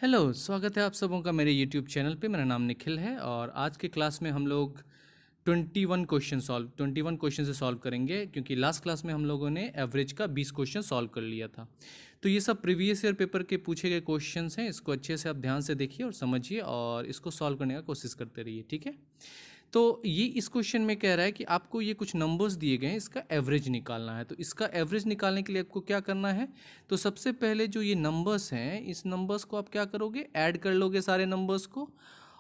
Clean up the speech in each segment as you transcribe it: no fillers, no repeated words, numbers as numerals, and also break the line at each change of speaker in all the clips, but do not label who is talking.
Hello, स्वागत है आप सबों का मेरे यूट्यूब चैनल पे। मेरा नाम निखिल है और आज के क्लास में हम लोग 21 क्वेश्चन से सॉल्व करेंगे, क्योंकि लास्ट क्लास में हम लोगों ने एवरेज का 20 क्वेश्चन सॉल्व कर लिया था। तो ये सब प्रीवियस ईयर पेपर के पूछे गए क्वेश्चंस हैं। इसको अच्छे से आप ध्यान से देखिए और समझिए और इसको सॉल्व करने का कोशिश करते रहिए, ठीक है। तो ये इस क्वेश्चन में कह रहा है कि आपको ये कुछ नंबर्स दिए गए हैं, इसका एवरेज निकालना है। तो इसका एवरेज निकालने के लिए आपको क्या करना है? तो सबसे पहले जो ये नंबर्स हैं, इस नंबर्स को आप क्या करोगे? ऐड कर लोगे सारे नंबर्स को।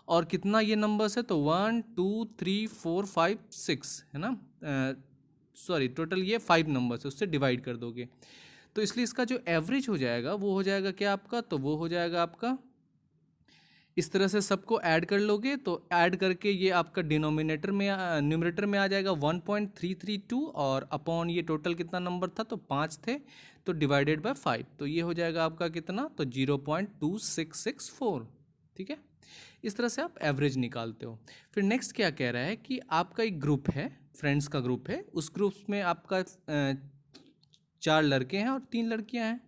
और कितना ये नंबर्स है? तो 1 2 3 4 5 6 है ना। सॉरी, टोटल ये 5 नंबर्स है, उससे डिवाइड कर दोगे। तो इसलिए इसका जो एवरेज हो जाएगा वो हो जाएगा क्या आपका? तो वो हो जाएगा आपका, इस तरह से सबको ऐड कर लोगे तो ऐड करके ये आपका डिनोमिनेटर में न्यूमरेटर में आ जाएगा 1.332, और अपॉन ये टोटल कितना नंबर था? तो 5 थे, तो डिवाइडेड बाय 5, तो ये हो जाएगा आपका कितना? तो 0.2664। ठीक है, इस तरह से आप एवरेज निकालते हो। फिर नेक्स्ट क्या कह रहा है कि आपका एक ग्रुप है, फ्रेंड्स का ग्रुप है, उस ग्रुप में आपका 4 लड़के हैं और 3 लड़कियां हैं।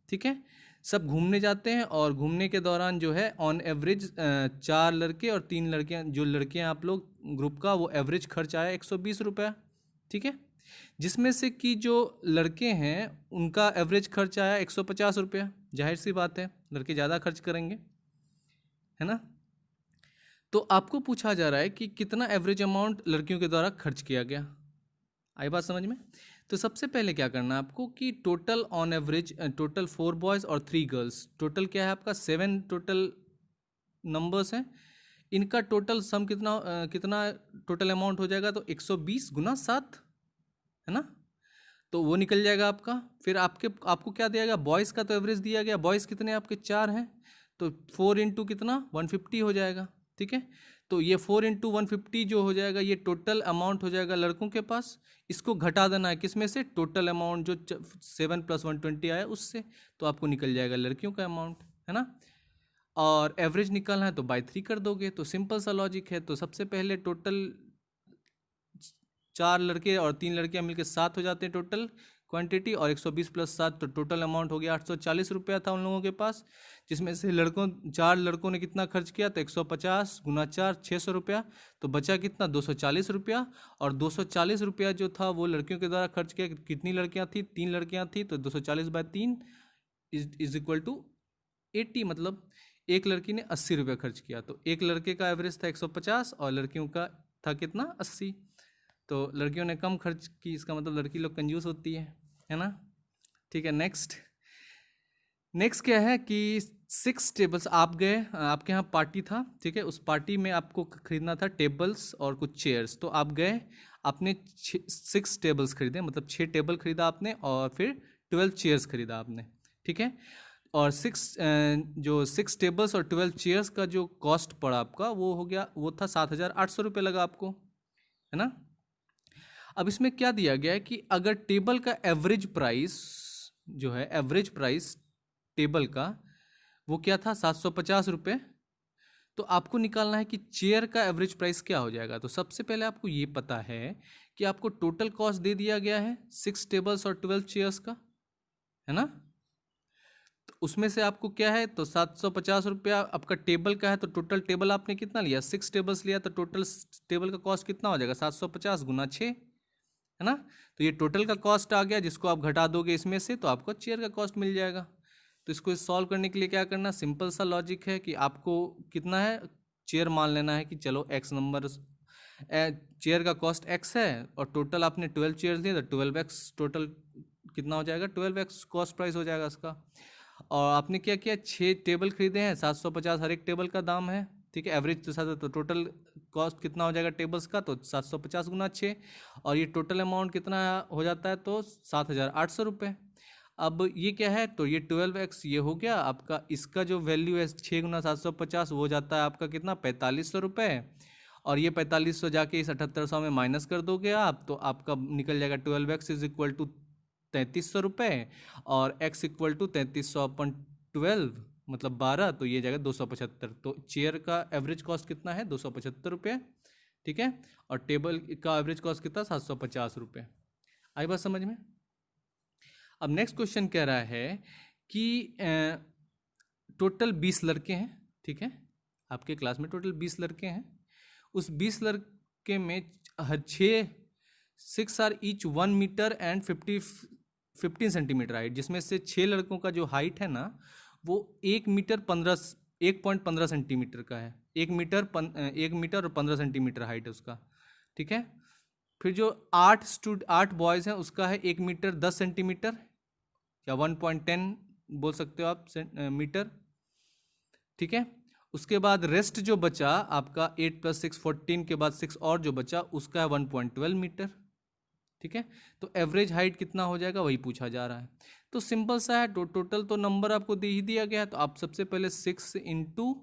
ठीक है, सब घूमने जाते हैं और घूमने के दौरान जो है ऑन एवरेज 4 लड़के और 3 लड़कियां, जो लड़के हैं आप लोग ग्रुप का, वो एवरेज खर्च आया 120 रुपया। ठीक है, जिसमें से कि जो लड़के हैं उनका एवरेज खर्च आया 150 रुपया। जाहिर सी बात है, लड़के ज़्यादा खर्च करेंगे, है ना। तो आपको पूछा जा रहा है कि कितना एवरेज अमाउंट लड़कियों के द्वारा खर्च किया गया। आई बात समझ में? तो सबसे पहले क्या करना है आपको कि total on average, total 4 boys और 3 गर्ल्स, टोटल क्या है आपका? 7 टोटल नंबर्स हैं। इनका टोटल सम कितना टोटल अमाउंट हो जाएगा? तो 120 गुना 7, है ना। तो वो निकल जाएगा आपका। फिर आपको क्या दिया गया? बॉयज़ का तो एवरेज दिया गया। बॉयज़ कितने आपके? 4 हैं, तो 4 इंटू कितना? 150 हो जाएगा। ठीक है, तो ये 4 इंटू 150 जो हो जाएगा, ये टोटल अमाउंट हो जाएगा लड़कों के पास। इसको घटा देना है किस में से? टोटल अमाउंट जो 7 + 120 आया उससे, तो आपको निकल जाएगा लड़कियों का अमाउंट, है ना। और एवरेज निकालना है तो बाय 3 कर दोगे। तो सिंपल सा लॉजिक है। तो सबसे पहले टोटल 4 लड़के और 3 लड़कियां मिलकर 7 हो जाते हैं टोटल क्वांटिटी, और 120 + 7, तो टोटल अमाउंट हो गया 840 रुपया था उन लोगों के पास। जिसमें से 4 लड़कों ने कितना खर्च किया? तो 150 गुना 4, 600 रुपया। तो बचा कितना? 240 रुपया। और 240 रुपया जो था वो लड़कियों के द्वारा खर्च किया। कितनी लड़कियां थी? 3 लड़कियां थी, तो 240/3 इज इक्वल टू 80, मतलब एक लड़की ने 80 रुपया खर्च किया। तो एक लड़के का एवरेज था 150 और लड़कियों का था कितना? 80। तो लड़कियों ने कम खर्च की, इसका मतलब लड़की लोग कंजूस होती है ना। ठीक है, नेक्स्ट नेक्स्ट क्या है कि 6 टेबल्स आप गए, आपके यहाँ पार्टी था, ठीक है, उस पार्टी में आपको खरीदना था टेबल्स और कुछ चेयर्स। तो आप गए, आपने 6 टेबल्स खरीदे, मतलब 6 टेबल खरीदा आपने, और फिर 12 चेयर्स खरीदा आपने। ठीक है, और 6 टेबल्स और 12 चेयर्स का जो कॉस्ट पड़ा आपका, वो हो गया, वो था 7,800 रुपये लगा आपको, है ना। अब इसमें क्या दिया गया है कि अगर टेबल का एवरेज प्राइस जो है, एवरेज प्राइस टेबल का वो क्या था? 750 रुपये। तो आपको निकालना है कि चेयर का एवरेज प्राइस क्या हो जाएगा। तो सबसे पहले आपको ये पता है कि आपको टोटल कॉस्ट दे दिया गया है 6 टेबल्स और 12 चेयर्स का, है ना। तो उसमें से आपको क्या है? तो 750 रुपया आपका टेबल का है। तो टोटल टेबल आपने कितना लिया? 6 टेबल्स लिया, तो टोटल टेबल का कॉस्ट कितना हो जाएगा? 750 गुना 6, है ना। तो ये टोटल का कॉस्ट आ गया, जिसको आप घटा दोगे इसमें से, तो आपको चेयर का कॉस्ट मिल जाएगा। तो इसको सॉल्व करने के लिए क्या करना? सिंपल सा लॉजिक है कि आपको कितना है? चेयर मान लेना है कि चलो एक्स नंबर, चेयर का कॉस्ट एक्स है, और टोटल आपने 12 चेयर लिए, तो 12x टोटल कितना हो जाएगा? 12x कॉस्ट प्राइस हो जाएगा इसका। और आपने क्या किया? 6 टेबल खरीदे हैं, 750 हर एक टेबल का दाम है। ठीक है, एवरेज तो साथ, तो टोटल कॉस्ट कितना हो जाएगा टेबल्स का? तो 750 गुना 6, और ये टोटल अमाउंट कितना हो जाता है? तो 7,800 रुपये। अब ये क्या है? तो ये 12x ये हो गया आपका, इसका जो वैल्यू है 6 गुना 750, वो हो जाता है आपका कितना? 4500 रुपये। और ये 4500 जाके इस 7800 में माइनस कर दोगे आप, तो आपका निकल जाएगा 12x इज इक्वल टू 3300 रुपये, और x इक्वल टू 3300/12 मतलब 12, तो ये जाएगा 275। तो चेयर का एवरेज कॉस्ट कितना है? 275 रुपये। ठीक है, और टेबल का एवरेज कॉस्ट कितना? 750 रुपये। आई बात समझ में? अब नेक्स्ट क्वेश्चन कह रहा है कि टोटल 20 लड़के हैं, ठीक है, आपके क्लास में टोटल 20 लड़के हैं। उस 20 लड़के में 6 are each 1 metre and 15 centimetre height, जिसमें से 6 लड़कों का जो हाइट है ना वो 1.15 सेंटीमीटर का है। 1 मीटर और 15 सेंटीमीटर हाइट है उसका, ठीक है। फिर जो 8 बॉयज़ हैं उसका है 1 मीटर 10 सेंटीमीटर या 1.10 बोल सकते हो आप मीटर, ठीक है। उसके बाद रेस्ट जो बचा आपका 8 + 6 14 के बाद 6 और जो बचा उसका है 1.12 मीटर, ठीक है। तो एवरेज हाइट कितना हो जाएगा वही पूछा जा रहा है। तो सिंपल सा है, टोटल तो नंबर आपको दे ही दिया गया है, तो आप सबसे पहले 6 ×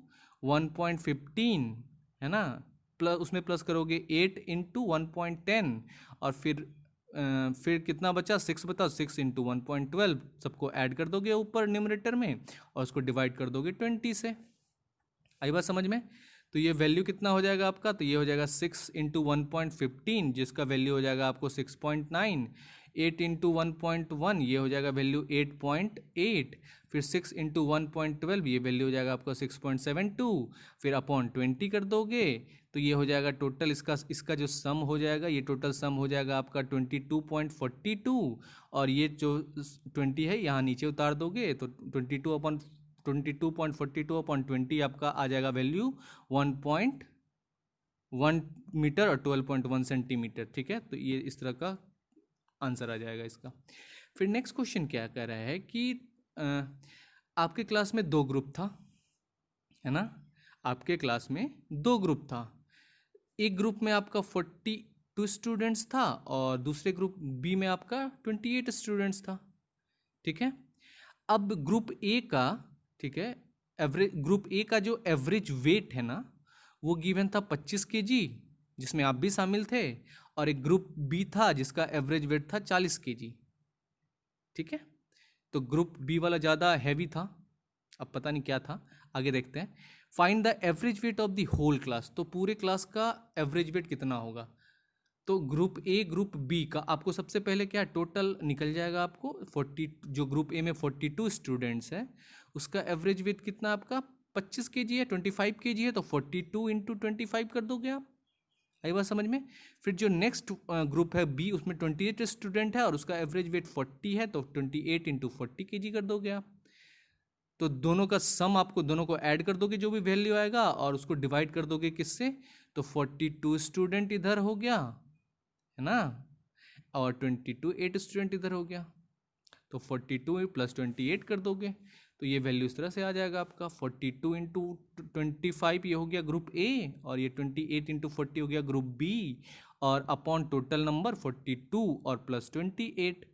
1.15 है ना, प्लस उसमें प्लस करोगे 8 × 1.10 और फिर कितना बचा 6 बताओ, 6 × 1.12 सबको ऐड कर दोगे ऊपर न्यूमरेटर में और उसको डिवाइड कर दोगे 20 से। आई बात समझ में? तो ये वैल्यू कितना हो जाएगा आपका, तो ये हो जाएगा 6 × 1.15 जिसका वैल्यू हो जाएगा आपको 6.9, 8 × 1.1 ये हो जाएगा वैल्यू 8.8, फिर 6 × 1.12 ये वैल्यू हो जाएगा आपका 6.72, फिर अपॉन 20 कर दोगे तो ये हो जाएगा टोटल इसका जो सम हो जाएगा, ये टोटल सम हो जाएगा आपका 22.42 और ये जो 20 है यहाँ नीचे उतार दोगे तो 22.42/20 आपका आ जाएगा वैल्यू 1.1 मीटर और 12.1 सेंटीमीटर, ठीक है। तो ये इस तरह का आंसर आ जाएगा इसका। फिर नेक्स्ट क्वेश्चन क्या कह रहा है कि आपके क्लास में 2 ग्रुप था, है ना, आपके क्लास में 2 ग्रुप था। एक ग्रुप में आपका 42 स्टूडेंट्स था और दूसरे ग्रुप बी में आपका 28 स्टूडेंट्स था, ठीक है। अब ग्रुप ए का, ठीक है, ग्रुप ए का जो एवरेज वेट है ना वो गिवन था 25 kg जिसमें आप भी शामिल थे, और एक ग्रुप बी था जिसका एवरेज वेट था 40 kg, ठीक है। तो ग्रुप बी वाला ज़्यादा हैवी था, अब पता नहीं क्या था, आगे देखते हैं। Find the average weight of the whole class, तो पूरे क्लास का एवरेज वेट कितना होगा। तो ग्रुप ए ग्रुप बी का आपको सबसे पहले क्या टोटल निकल जाएगा आपको 40, जो ग्रुप ए में 42 स्टूडेंट्स है उसका एवरेज वेट कितना आपका 25 kg है, 25 kg है, तो 42 × 25 कर दोगे आप। आई बात समझ में? फिर जो नेक्स्ट ग्रुप है बी उसमें 28 स्टूडेंट है और उसका एवरेज वेट 40 है, तो 28 × 40 kg कर दोगे आप। तो दोनों का सम आपको दोनों को ऐड कर दोगे जो भी वैल्यू आएगा और उसको डिवाइड कर दोगे किससे, तो 42 स्टूडेंट इधर हो गया है ना, और 8 स्टूडेंट इधर हो गया, तो 42 + 28 कर दोगे तो ये वैल्यू इस तरह से आ जाएगा आपका 42 × 25 ये हो गया ग्रुप ए और ये 28 × 40 हो गया ग्रुप बी और अपॉन टोटल नंबर 42 और +28,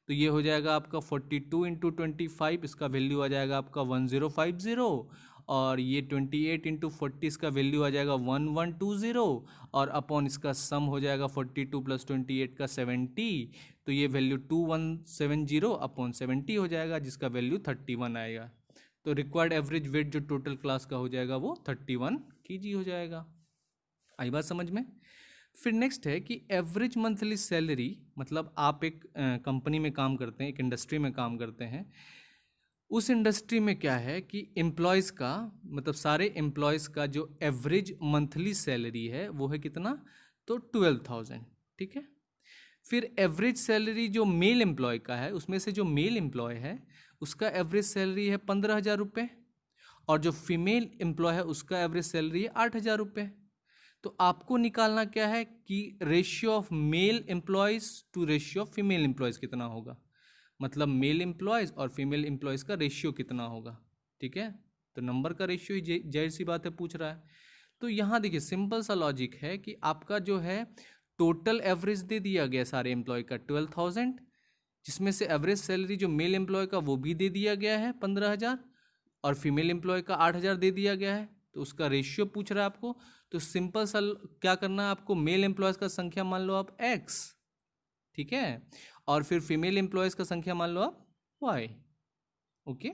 तो ये हो जाएगा आपका 42 × 25 इसका वैल्यू आ जाएगा आपका 1050 और ये 28 × 40 इसका वैल्यू आ जाएगा 1120 और अपॉन इसका सम हो जाएगा 42 + 28 का 70, तो ये वैल्यू 2170/70 हो जाएगा जिसका वैल्यू 31 आएगा। तो रिक्वायर्ड एवरेज वेट जो टोटल क्लास का हो जाएगा वो 31 kg हो जाएगा। आई बात समझ में? फिर नेक्स्ट है कि एवरेज मंथली सैलरी, मतलब आप एक कंपनी में काम करते हैं, एक इंडस्ट्री में काम करते हैं, उस इंडस्ट्री में क्या है कि एम्प्लॉयज़ का, मतलब सारे एम्प्लॉयज़ का जो एवरेज मंथली सैलरी है वो है कितना, तो 12,000, ठीक है। फिर एवरेज सैलरी जो मेल एम्प्लॉय का है उसमें से जो मेल एम्प्लॉय है उसका एवरेज सैलरी है 15,000 रुपये और जो फीमेल एम्प्लॉय है उसका एवरेज सैलरी है 8,000 रुपये। तो आपको निकालना क्या है कि ratio of male employees to ratio of female employees कितना होगा, मतलब मेल एम्प्लॉयज़ और फीमेल एम्प्लॉयज़ का रेशियो कितना होगा, ठीक है। तो नंबर का रेशियो ही जाहिर सी बात है पूछ रहा है। तो यहाँ देखिए सिंपल सा लॉजिक है कि आपका जो है टोटल एवरेज दे दिया गया सारे एम्प्लॉय का 12,000, जिसमें से एवरेज सैलरी जो मेल एम्प्लॉय का वो भी दे दिया गया है 15,000 और फीमेल एम्प्लॉय का 8,000 दे दिया गया है, तो उसका रेशियो पूछ रहा है आपको। तो सिंपल सा क्या करना है आपको, मेल एम्प्लॉयज़ का संख्या मान लो आप x, ठीक है, और फिर फीमेल एम्प्लॉयज़ का संख्या मान लो आप y, ओके।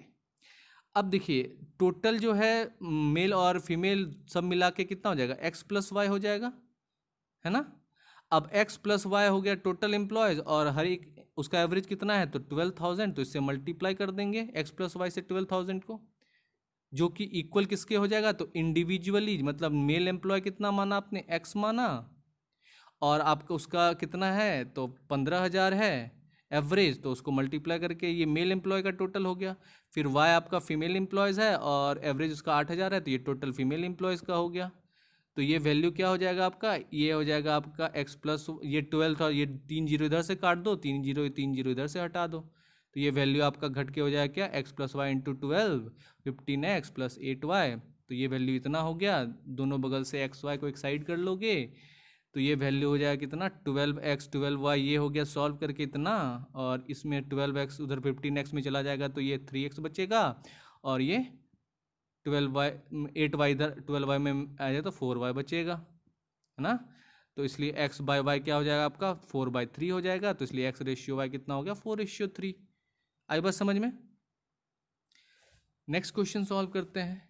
अब देखिए टोटल जो है मेल और फीमेल सब मिला के कितना हो जाएगा, x + y हो जाएगा, है ना। अब x + y हो गया टोटल एम्प्लॉयज़ और हर एक उसका एवरेज कितना है, तो 12,000, तो इससे मल्टीप्लाई कर देंगे x + y से 12,000 को, जो कि इक्वल किसके हो जाएगा, तो इंडिविजुअली मतलब मेल एम्प्लॉय कितना माना आपने, एक्स माना, और आपका उसका कितना है, तो 15,000 है एवरेज, तो उसको मल्टीप्लाई करके ये मेल एम्प्लॉय का टोटल हो गया। फिर वाई आपका फीमेल एम्प्लॉयज़ है और एवरेज उसका 8,000 है, तो ये टोटल फीमेल एम्प्लॉयज़ का हो गया। तो ये वैल्यू क्या हो जाएगा आपका, ये हो जाएगा आपका एक्स प्लस ये 12 था, ये 3 जीरो इधर से काट दो, 3 जीरो इधर से हटा दो, तो ये वैल्यू आपका घट के हो जाएगा क्या, x plus y into 12, 15x plus 8y। तो ये वैल्यू इतना हो गया, दोनों बगल से एक्स वाई को एक साइड कर लोगे तो ये वैल्यू हो जाएगा कितना, 12x 12y, ये हो गया सॉल्व करके इतना, और इसमें 12x उधर 15x में चला जाएगा तो ये 3x बचेगा, और ये 12y 8y इधर 12y में आ जाए तो 4y बचेगा, है ना। तो इसलिए x बाय y क्या हो जाएगा आपका, 4/3 हो जाएगा, तो इसलिए x रेशियो y कितना हो गया, 4:3। आई बात समझ में। नेक्स्ट क्वेश्चन सॉल्व करते हैं।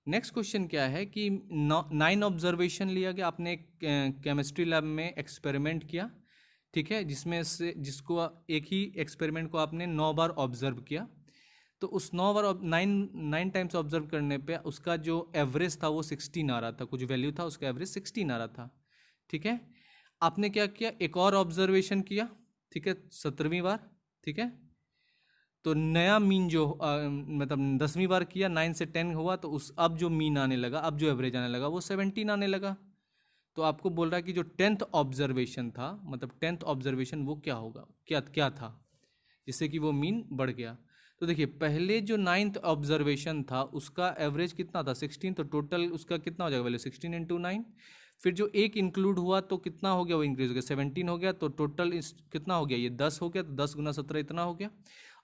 नेक्स्ट क्वेश्चन क्या है कि 9 ऑब्जर्वेशन लिया गया, आपने केमिस्ट्री लैब में एक्सपेरिमेंट किया, ठीक है, जिसमें से जिसको एक ही एक्सपेरिमेंट को आपने 9 बार ऑब्जर्व किया। तो उस 9 बार 9 टाइम्स ऑब्जर्व करने पे उसका जो एवरेज था वो 16 आ रहा था, कुछ वैल्यू था उसका एवरेज 16 आ रहा था, ठीक है। आपने क्या किया, एक और ऑब्जर्वेशन किया, ठीक है, 17वीं बार, ठीक है। तो नया मीन जो मतलब 10वीं बार किया, 9 से 10 हुआ, तो उस अब जो मीन आने लगा, अब जो एवरेज आने लगा वो 17 आने लगा। तो आपको बोल रहा है कि जो 10th ऑब्जर्वेशन था, मतलब 10th ऑब्जर्वेशन वो क्या होगा, क्या क्या था जिससे कि वो मीन बढ़ गया। तो देखिए पहले जो 9th ऑब्जर्वेशन था उसका एवरेज कितना था, 16, तो टोटल उसका कितना हो जाएगा वैल्यू, 16 इंटू 9। फिर जो एक इंक्लूड हुआ तो कितना हो गया, वो इंक्रीज हो गया, 17 हो गया, तो टोटल कितना हो गया, ये 10 हो गया, तो 10 गुना 17 इतना हो गया।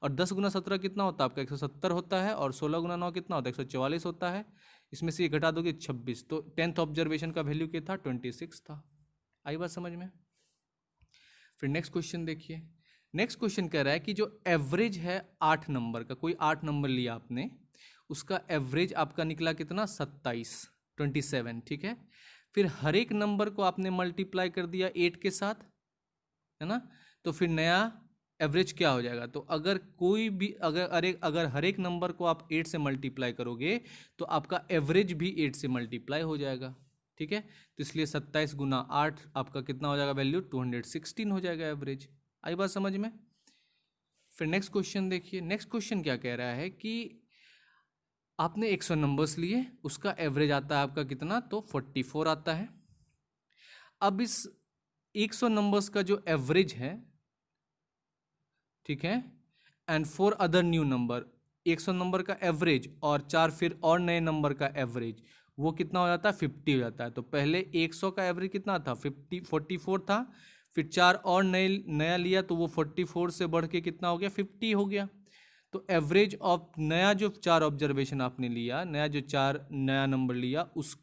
और 10 गुना 17 कितना होता है आपका, 170 होता है, और 16 गुना 9 कितना होता है, 144 होता है। इसमें से ये घटा दोगे 26, तो 10th ऑब्जर्वेशन का वैल्यू क्या था, 26 था। आई बात समझ में। फिर नेक्स्ट क्वेश्चन देखिए। नेक्स्ट क्वेश्चन कह रहा है कि जो एवरेज है 8 नंबर का, कोई 8 नंबर लिया आपने, उसका एवरेज आपका निकला कितना, 27, ठीक है। फिर हर एक नंबर को आपने मल्टीप्लाई कर दिया 8 के साथ, है ना। तो फिर नया एवरेज क्या हो जाएगा, तो अगर कोई भी अगर हर एक नंबर को आप 8 से मल्टीप्लाई करोगे तो आपका एवरेज भी 8 से मल्टीप्लाई हो जाएगा, ठीक है। तो इसलिए 27 गुना 8 आपका कितना हो जाएगा वैल्यू, 216 हो जाएगा एवरेज। आई बात समझ में। फिर नेक्स्ट क्वेश्चन देखिए। नेक्स्ट क्वेश्चन क्या कह रहा है कि आपने 100 नंबर्स लिए, उसका एवरेज आता है आपका कितना, तो 44 आता है। अब इस 100 नंबर्स का जो एवरेज है, ठीक है, and 4 other new number, 100 number का एवरेज और 4 फिर और नए नंबर का एवरेज, वो कितना हो जाता है, 50 हो जाता है। तो पहले 100 का एवरेज कितना था, 44 था, फिर 4 और नया लिया तो वो 44 से बढ़ के कितना हो गया, 50 हो गया। तो एवरेज ऑफ नया जो 4 ऑब्जर्वेशन आपने लिया, नया जो 4 नया नंबर लिया, उस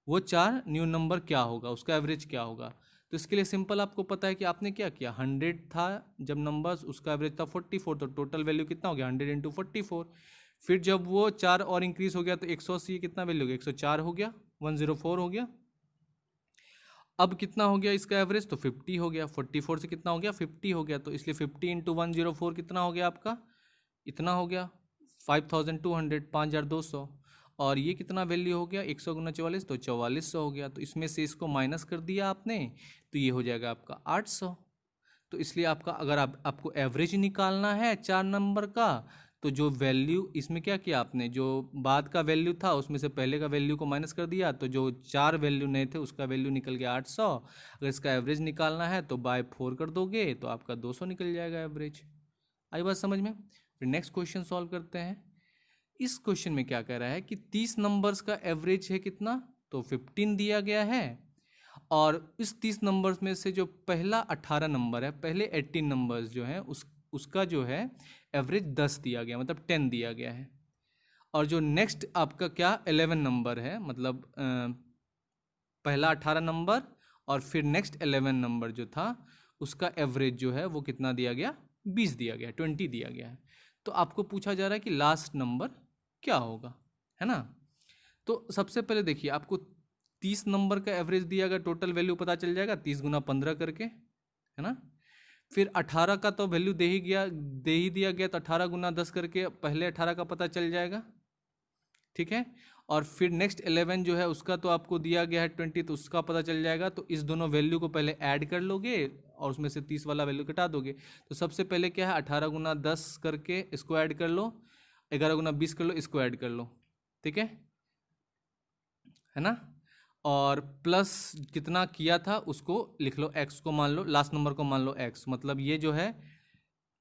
वो 4 न्यू नंबर क्या होगा, उसका एवरेज क्या होगा। तो इसके लिए सिंपल आपको पता है कि आपने क्या किया, 100 था जब नंबर्स, उसका एवरेज था 44, तो टोटल वैल्यू कितना हो गया, 100 इंटू 44। फिर जब वो 4 और इंक्रीज हो गया तो 180 कितना वैल्यू हो गया, 104 हो गया, 104 हो गया। अब कितना हो गया इसका एवरेज, तो 50 हो गया, 44 से कितना हो गया, 50 हो गया, तो इसलिए 50 इंटू 104 कितना हो गया आपका, इतना हो गया 5200, 5200। और ये कितना वैल्यू हो गया, 100 गुना 44, तो 4400 हो गया। तो इसमें से इसको माइनस कर दिया आपने, तो ये हो जाएगा आपका 800। तो इसलिए आपका अगर आपको एवरेज निकालना है 4 नंबर का, तो जो वैल्यू इसमें क्या किया आपने, जो बाद का वैल्यू था उसमें से पहले का वैल्यू को माइनस कर दिया, तो जो 4 वैल्यू नए थे उसका वैल्यू निकल गया 800। अगर इसका एवरेज निकालना है तो बाय 4 कर दोगे तो आपका 200 निकल जाएगा एवरेज। आई बात समझ में। फिर नेक्स्ट क्वेश्चन सॉल्व करते हैं। इस क्वेश्चन में क्या कह रहा है कि 30 नंबर्स का एवरेज है कितना, तो 15 दिया गया है, और इस 30 नंबर्स में से जो पहला 18 नंबर है, पहले 18 नंबर्स जो हैं उसका जो है एवरेज 10 दिया गया, मतलब 10 दिया गया है। और जो नेक्स्ट आपका क्या 11 नंबर है, मतलब पहला 18 नंबर और फिर नेक्स्ट 11 नंबर जो था उसका एवरेज जो है वो कितना दिया गया, 20 दिया गया, 20 दिया गया है। तो आपको पूछा जा रहा है कि लास्ट नंबर क्या होगा, है ना। तो सबसे पहले देखिए आपको 30 नंबर का एवरेज दिया गया, टोटल वैल्यू पता चल जाएगा 30 गुना 15 करके, है ना। फिर 18 का तो वैल्यू दे ही दिया गया, तो 18 गुना 10 करके पहले 18 का पता चल जाएगा, ठीक है। और फिर नेक्स्ट 11 जो है उसका तो आपको दिया गया है 20, तो उसका पता चल जाएगा। तो इस दोनों वैल्यू को पहले ऐड कर लोगे और उसमें से 30 वाला वैल्यू घटा दोगे। तो सबसे पहले क्या है, 18 गुना 10 करके इसको ऐड कर लो, 11 गुना 20 कर लो, इसको ऐड कर लो, ठीक है ना। और प्लस कितना किया था उसको लिख लो, एक्स को मान लो, लास्ट नंबर को मान लो एक्स। मतलब ये जो है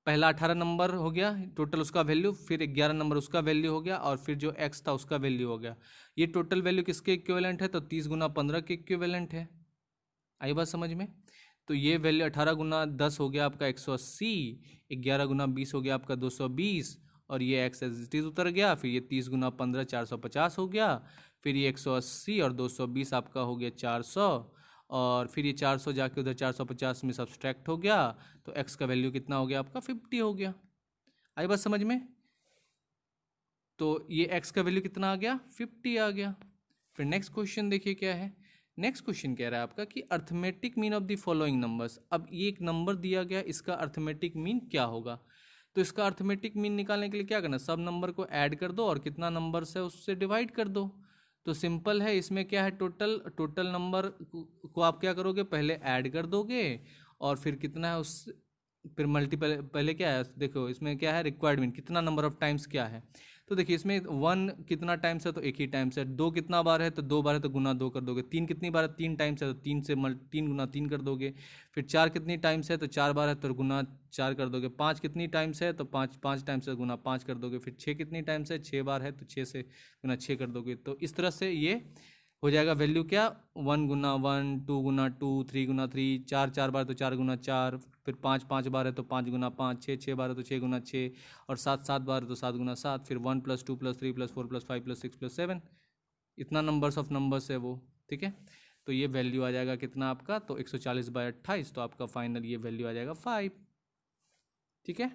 पहला 18 नंबर हो गया टोटल उसका वैल्यू, फिर 11 नंबर उसका वैल्यू हो गया, और फिर जो एक्स था उसका वैल्यू हो गया। ये टोटल वैल्यू किसके इक्विवेलेंट है, तो 30 गुना 15 के इक्विवेलेंट है। आई बात समझ में। तो ये वैल्यू 18 गुना 10 हो गया आपका 180, 11 गुना 20 हो गया आपका 220, और ये एक्स एज इट इज उतर गया। फिर ये 30 गुना 15 450 हो गया, फिर ये 180 और 220 आपका हो गया 400, और फिर ये 400 जाके उधर 450 में सब्सट्रैक्ट हो गया। तो एक्स का वैल्यू कितना हो गया आपका 50 हो गया। आई बात समझ में। तो ये एक्स का वैल्यू कितना आ गया 50 आ गया। फिर नेक्स्ट क्वेश्चन देखिए क्या है। नेक्स्ट क्वेश्चन कह रहा है आपका कि arithmetic mean of the following numbers. अब ये एक नंबर दिया गया, इसका अर्थमेटिक मीन क्या होगा। तो इसका अर्थमेटिक मीन निकालने के लिए क्या करना, सब नंबर को ऐड कर दो और कितना नंबर्स है उससे डिवाइड कर दो। तो सिंपल है, इसमें क्या है, टोटल नंबर को आप क्या करोगे, पहले ऐड कर दोगे और फिर कितना है उस, फिर मल्टीपल, पहले क्या है देखो इसमें क्या है, रिक्वायर्ड कितना नंबर ऑफ टाइम्स क्या है। तो देखिए इसमें 1 कितना टाइम्स है, तो एक ही टाइम्स है। 2 कितना बार है, तो 2 बार है तो गुना 2 कर दोगे। 3 कितनी बार है, 3 टाइम्स है तो 3 से 3 गुना 3 कर दोगे। फिर 4 कितनी टाइम्स है, तो 4 बार है तो गुना 4 कर दोगे। 5 कितनी टाइम्स है, तो 5 टाइम्स है गुना 5 कर दोगे। फिर 6 कितनी टाइम्स है, 6 बार है तो 6 से गुना 6 कर दोगे। तो इस तरह से ये हो जाएगा वैल्यू क्या, 1 गुना 1, 2 गुना 2, 3 गुना 3, 4 बार तो 4 गुना 4, फिर 5 बार है तो 5 गुना 5, 6 बार है तो 6 गुना 6, और 7 बार है तो 7 गुना 7, फिर 1 + 2 + 3 + 4 + 5 + 6 + 7, इतना नंबर्स ऑफ नंबर्स है वो, ठीक है। तो ये वैल्यू आ जाएगा कितना आपका, तो 140/28, तो आपका फाइनल ये वैल्यू आ जाएगा 5, ठीक है।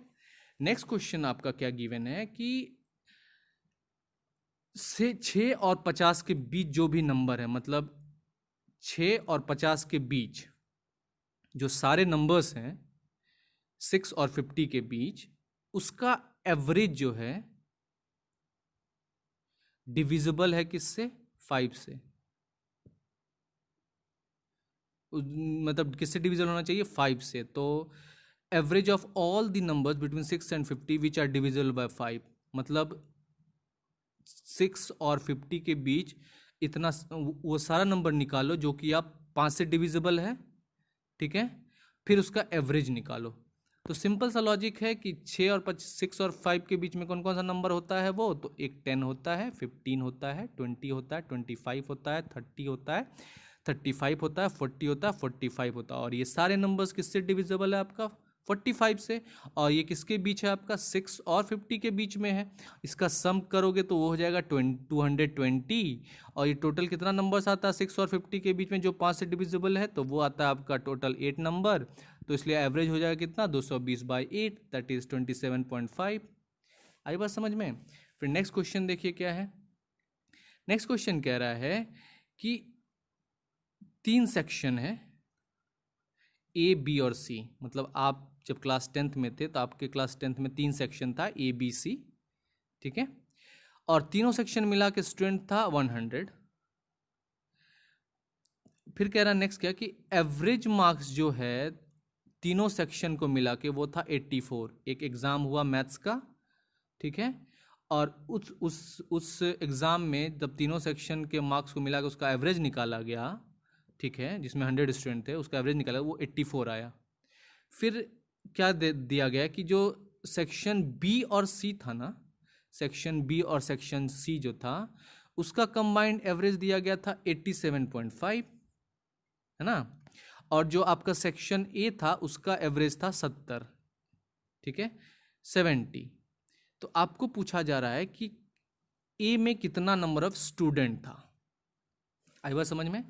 नेक्स्ट क्वेश्चन आपका क्या गिवन है कि से 6 और 50 के बीच जो भी नंबर है, मतलब 6 और 50 के बीच जो सारे नंबर्स हैं 6 और 50 के बीच, उसका एवरेज जो है डिविजिबल है किससे, 5 से। मतलब किससे डिविजिबल होना चाहिए, 5 से। तो average of all the numbers between 6 and 50 which are divisible by 5, मतलब 6 और 50 के बीच इतना वो सारा नंबर निकालो जो कि आप 5 से डिविजिबल है, ठीक है। फिर उसका एवरेज निकालो। तो सिंपल सा लॉजिक है कि 6 और 5 के बीच में कौन कौन सा नंबर होता है वो, तो एक 10 होता है, 15 होता है, 20 होता है, 25 होता है, 30 होता है, 35 होता है, 40 होता है, 45 होता है। और ये सारे नंबर्स किससे डिविजिबल है आपका, 45 से। और ये किसके बीच है आपका, 6 और 50 के बीच में है। इसका सम करोगे तो वो हो जाएगा 220। और ये टोटल कितना नंबर्स आता है 6 और 50 के बीच में जो 5 से डिविजिबल है, तो वो आता है आपका टोटल 8 नंबर। तो इसलिए एवरेज हो जाएगा कितना, 220/8, दैट इज 27.5। आई बात समझ में। फिर नेक्स्ट क्वेश्चन देखिए क्या है। नेक्स्ट क्वेश्चन कह रहा है कि 3 सेक्शन है ए, बी और सी। मतलब आप जब क्लास 10th में थे तो आपके क्लास 10th में 3 सेक्शन था, ए बी सी, ठीक है। और तीनों सेक्शन मिला के स्टूडेंट था 100। फिर कह रहा नेक्स्ट क्या कि एवरेज मार्क्स जो है तीनों सेक्शन को मिला के वो था 84। एक एग्ज़ाम हुआ मैथ्स का, ठीक है। और उस एग्ज़ाम में जब तीनों सेक्शन के मार्क्स को मिला के उसका एवरेज निकाला गया, ठीक है, जिसमें 100 स्टूडेंट थे, उसका एवरेज निकाला वो 84 आया। फिर क्या दिया गया कि जो सेक्शन बी और सी था ना, सेक्शन बी और सेक्शन सी जो था उसका कंबाइंड एवरेज दिया गया था 87.5, है ना। और जो आपका सेक्शन ए था उसका एवरेज था 70, ठीक है, 70। तो आपको पूछा जा रहा है कि ए में कितना नंबर ऑफ स्टूडेंट था। आई बात समझ में।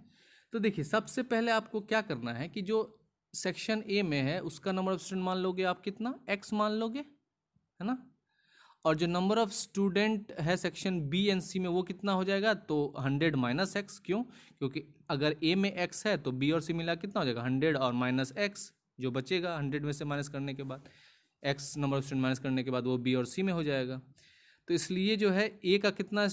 तो देखिए सबसे पहले आपको क्या करना है कि जो सेक्शन ए में है उसका नंबर ऑफ स्टूडेंट मान लोगे आप कितना, एक्स मान लोगे, है ना। और जो नंबर ऑफ स्टूडेंट है सेक्शन बी एंड सी में वो कितना हो जाएगा, तो 100 - x। क्यों, क्योंकि अगर ए में x है तो बी और सी मिला कितना हो जाएगा 100 और -x, जो बचेगा 100 में से माइनस करने के बाद, x number of student minus करने के बाद वो बी और सी में हो जाएगा। तो इसलिए जो है ए का कितना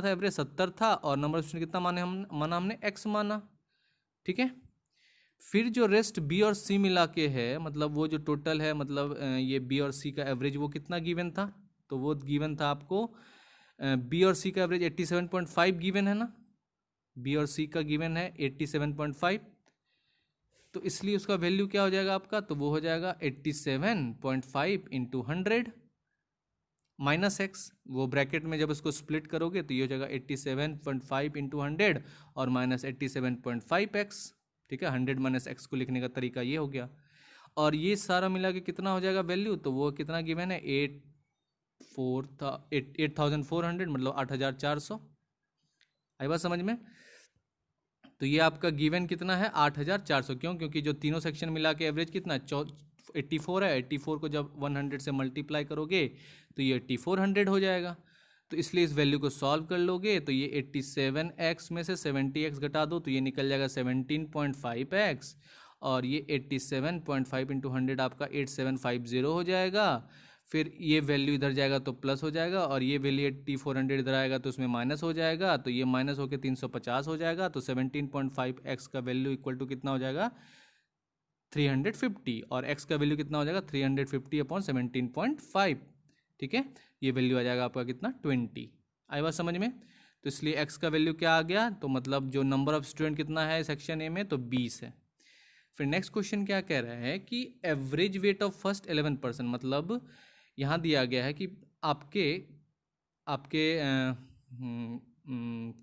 था एवरेज 70 था, और नंबर ऑफ स्टूडेंट कितना माना हमने x माना, ठीक है। फिर जो रेस्ट बी और सी मिला के है, मतलब वो जो टोटल है, मतलब ये बी और सी का एवरेज वो कितना गिवन था, तो वो गिवन था आपको बी और सी का एवरेज 87.5 गिवन है ना, बी और सी का गिवन है 87.5, तो इसलिए उसका वैल्यू क्या हो जाएगा आपका, तो वो हो जाएगा 87.5 इंटू 100 माइनस एक्स, वो ब्रैकेट में जब उसको स्प्लिट करोगे तो ये हो जाएगा 87.5 इंटू 100 और माइनस 87.5x, ठीक है। 100 माइनस एक्स को लिखने का तरीका ये हो गया, और ये सारा मिला के कितना हो जाएगा वैल्यू, तो वो कितना गिवन है 8,400, मतलब 8,400। आई बात समझ में। तो ये आपका गिवन कितना है 8,400, क्यों, क्योंकि जो तीनों सेक्शन मिला के एवरेज कितना है 84 है, 84 को जब 100 से मल्टीप्लाई करोगे तो ये 8400 हो जाएगा। तो इसलिए इस वैल्यू को सॉल्व कर लोगे तो ये 87x में से 70x घटा दो तो ये निकल जाएगा 17.5x, और ये 87.5 इंटू 100 आपका 8750 हो जाएगा। फिर ये वैल्यू इधर जाएगा तो प्लस हो जाएगा, और ये वैल्यू 8400 इधर आएगा तो उसमें माइनस हो जाएगा, तो ये माइनस होकर 350 हो जाएगा। तो 17.5x का वैल्यू इक्वल टू कितना हो जाएगा 350, और x का वैल्यू कितना हो जाएगा 350 अपॉन 17.5, ठीक है। ये वैल्यू आ जाएगा आपका कितना 20। आई बात समझ में। तो इसलिए x का वैल्यू क्या आ गया, तो मतलब जो नंबर ऑफ स्टूडेंट कितना है सेक्शन ए में, तो 20 है। फिर नेक्स्ट क्वेश्चन क्या कह रहा है कि एवरेज वेट ऑफ फर्स्ट 11%, मतलब यहाँ दिया गया है कि आपके आपके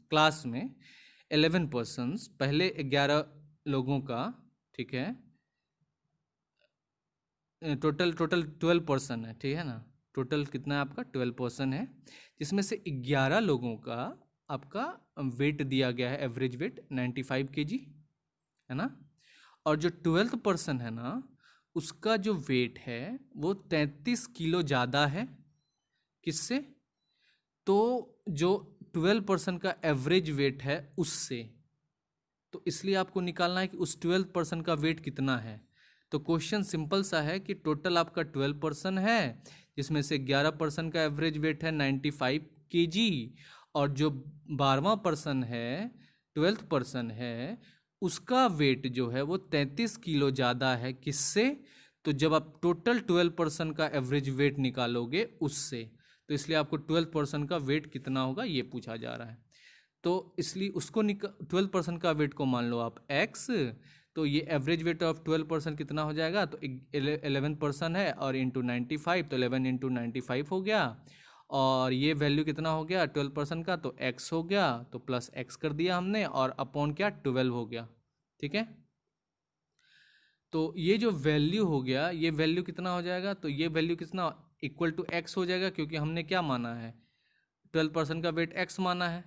क्लास में 11 पर्सन्स, पहले 11 लोगों का, ठीक है, टोटल 12 पर्सन है, ठीक है ना, टोटल कितना है आपका 12 पर्सन है, जिसमें से 11 लोगों का आपका वेट दिया गया है, एवरेज वेट 95 kg है ना, और जो 12th पर्सन है ना उसका जो वेट है वो 33 किलो ज़्यादा है, किससे, तो जो 12 पर्सन का एवरेज वेट है उससे। तो इसलिए आपको निकालना है कि उस 12 पर्सन का वेट कितना है। तो क्वेश्चन सिंपल सा है कि टोटल आपका 12 पर्सन है, जिसमें से 11 पर्सन का एवरेज वेट है 95 kg, और जो 12वां पर्सन है 12th पर्सन है उसका वेट जो है वो 33 किलो ज़्यादा है, किससे, तो जब आप टोटल 12 पर्सन का एवरेज वेट निकालोगे उससे। तो इसलिए आपको 12 पर्सन का वेट कितना होगा ये पूछा जा रहा है। तो इसलिए उसको 12 पर्सन का वेट को मान लो आप x, तो ये एवरेज वेट ऑफ 12 पर्सन कितना हो जाएगा, तो 11 पर्सन है और इंटू 95, तो 11 इंटू 95 हो गया, और ये वैल्यू कितना हो गया 12 पर्सन का, तो x हो गया, तो प्लस x कर दिया हमने, और अपॉन क्या 12 हो गया, ठीक है। तो ये जो वैल्यू हो गया, ये वैल्यू कितना हो जाएगा, तो ये वैल्यू कितना इक्वल टू x हो जाएगा, क्योंकि हमने क्या माना है 12 पर्सन का वेट x माना है।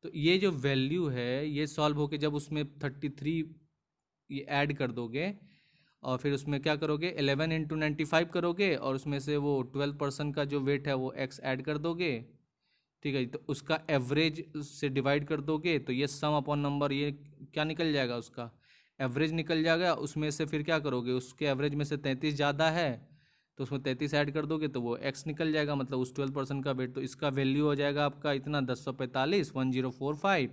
तो ये जो वैल्यू है ये सॉल्व होके जब उसमें 33 ये ऐड कर दोगे, और फिर उसमें क्या करोगे 11 इंटू 95 करोगे, और उसमें से वो 12 पर्सन का जो वेट है वो x ऐड कर दोगे, ठीक है। तो उसका एवरेज से डिवाइड कर दोगे तो ये सम अपॉन नंबर, ये क्या निकल जाएगा उसका एवरेज निकल जाएगा। उसमें से फिर क्या करोगे, उसके एवरेज में से 33 ज़्यादा है तो उसमें 33 ऐड कर दोगे तो वो x निकल जाएगा, मतलब उस 12 पर्सन का वेट। तो इसका वैल्यू हो जाएगा आपका इतना 1045 1045,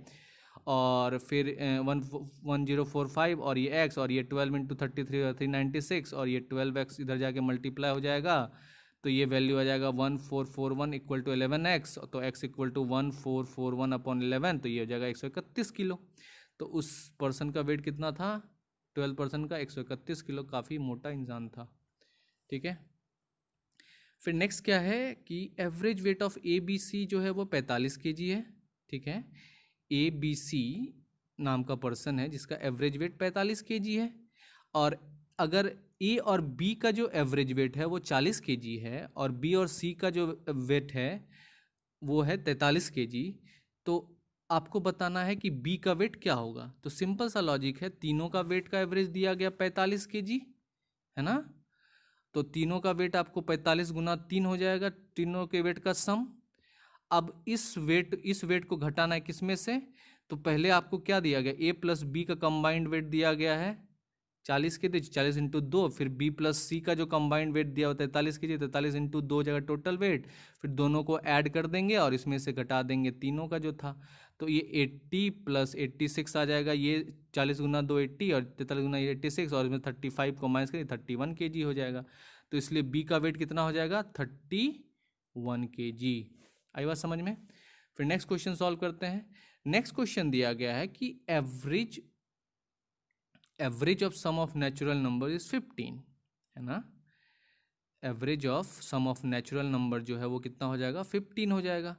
और फिर 1045 और ये x, और ये 12 इंटू 33 और 396, और ये 12x इधर जाके मल्टीप्लाई हो जाएगा, तो ये वैल्यू आ जाएगा 1441 इक्वल टू 11x, तो x इक्वल टू 1441 अपॉन 11, तो ये हो जाएगा 131 किलो। तो उस पर्सन का वेट कितना था 12 पर्सन का 131 किलो, काफ़ी मोटा इंसान था, ठीक है। फिर नेक्स्ट क्या है कि एवरेज वेट ऑफ ABC जो है वो 45 kg है, ठीक है। ABC नाम का पर्सन है जिसका एवरेज वेट 45 kg है, और अगर A और B का जो एवरेज वेट है वो 40 kg है, और B और C का जो वेट है वो है 43 kg, तो आपको बताना है कि B का वेट क्या होगा। तो सिंपल सा लॉजिक है, तीनों का वेट का एवरेज दिया गया 45 kg है ना, तो तीनों का वेट आपको 45 गुना 3 हो जाएगा, तीनों के वेट का सम। अब इस वेट को घटाना है किस में से, तो पहले आपको क्या दिया गया A प्लस B का कंबाइंड वेट दिया गया है 40 के थे, 40 इंटू 2, फिर बी प्लस सी का जो कंबाइंड वेट दिया होता है 43 के जी, 43 इंटू 2 जगह टोटल वेट, फिर दोनों को ऐड कर देंगे और इसमें से घटा देंगे तीनों का जो था, तो ये 80 प्लस 86 आ जाएगा, ये 40 गुना 2 80 और 43 गुना 86, और इसमें 35 को माइनस करें 31 के जी हो जाएगा। तो इसलिए बी का वेट कितना हो जाएगा 31 के जी। आई बात समझ में। फिर नेक्स्ट क्वेश्चन सॉल्व करते हैं। नेक्स्ट क्वेश्चन दिया गया है कि average of sum of natural number is 15, है ना। Average of sum of natural number जो है वो कितना हो जाएगा 15 हो जाएगा।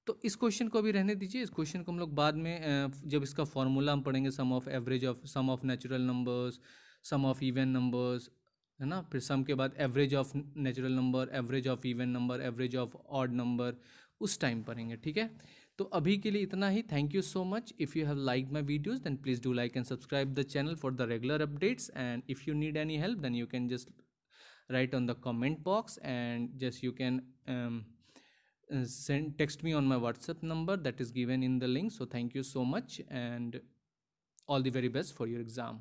तो इस क्वेश्चन को अभी रहने दीजिए, इस क्वेश्चन को हम लोग बाद में जब इसका फॉर्मूला हम पढ़ेंगे, sum of average of sum of natural numbers, sum of even numbers, है ना, फिर सम के बाद average of natural number, average of even number, average of odd number, उस टाइम पढ़ेंगे, ठीक है। तो अभी के लिए इतना ही। Thank you so much. If you have like my videos then please do like and subscribe the channel for the regular updates, and if you need any help then you can just write on the comment box, and just you can text me on my WhatsApp number that is given in the link. So thank you so much, and all the very best for your exam.